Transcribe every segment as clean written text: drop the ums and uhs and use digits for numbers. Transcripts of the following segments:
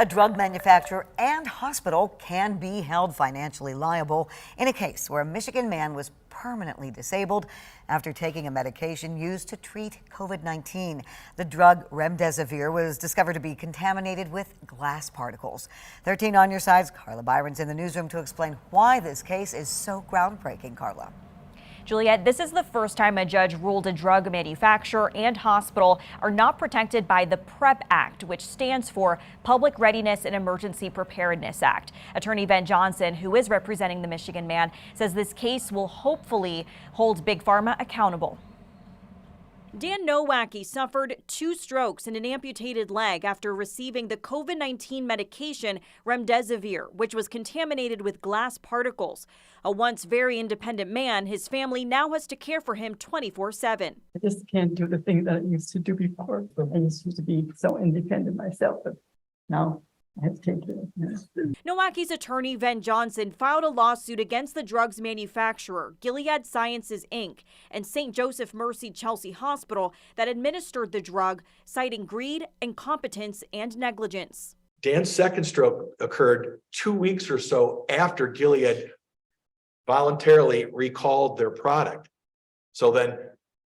A drug manufacturer and hospital can be held financially liable in a case where a Michigan man was permanently disabled after taking a medication used to treat COVID-19. The drug remdesivir was discovered to be contaminated with glass particles. 13 on your side's Carla Byron's in the newsroom to explain why this case is so groundbreaking. Carla. Juliet, this is the first time a judge ruled a drug manufacturer and hospital are not protected by the PrEP Act, which stands for Public Readiness and Emergency Preparedness Act. Attorney Ben Johnson, who is representing the Michigan man, says this case will hopefully hold Big Pharma accountable. Dan Nowacki suffered 2 strokes and an amputated leg after receiving the COVID-19 medication remdesivir, which was contaminated with glass particles. A once very independent man, his family now has to care for him 24/7. I just can't do the things that I used to do before. I used to be so independent myself, but now I have to take care of it. Nowacki's attorney, Ben Johnson, filed a lawsuit against the drug's manufacturer, Gilead Sciences, Inc., and St. Joseph Mercy Chelsea Hospital that administered the drug, citing greed, incompetence, and negligence. Dan's second stroke occurred 2 weeks or so after Gilead voluntarily recalled their product. So then,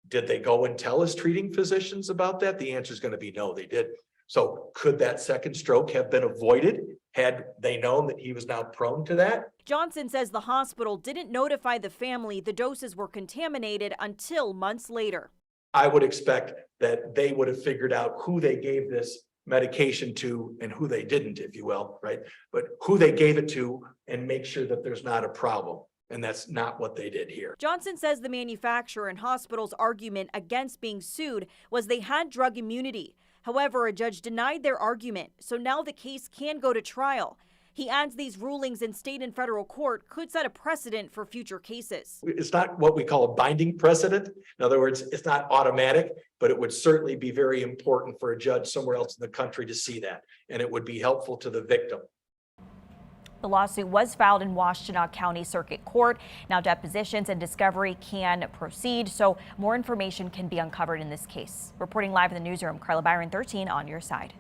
did they go and tell his treating physicians about that? The answer is going to be no, they didn't. So could that second stroke have been avoided had they known that he was now prone to that? Johnson says the hospital didn't notify the family the doses were contaminated until months later. I would expect that they would have figured out who they gave this medication to and who they didn't, if you will, right? But who they gave it to and make sure that there's not a problem. And that's not what they did here. Johnson says the manufacturer and hospital's argument against being sued was they had drug immunity. However, a judge denied their argument, so now the case can go to trial. He adds these rulings in state and federal court could set a precedent for future cases. It's not what we call a binding precedent. In other words, it's not automatic, but it would certainly be very important for a judge somewhere else in the country to see that, and it would be helpful to the victim. The lawsuit was filed in Washtenaw County Circuit Court. Now depositions and discovery can proceed, so more information can be uncovered in this case. Reporting live in the newsroom, Carla Byron, 13 on your side.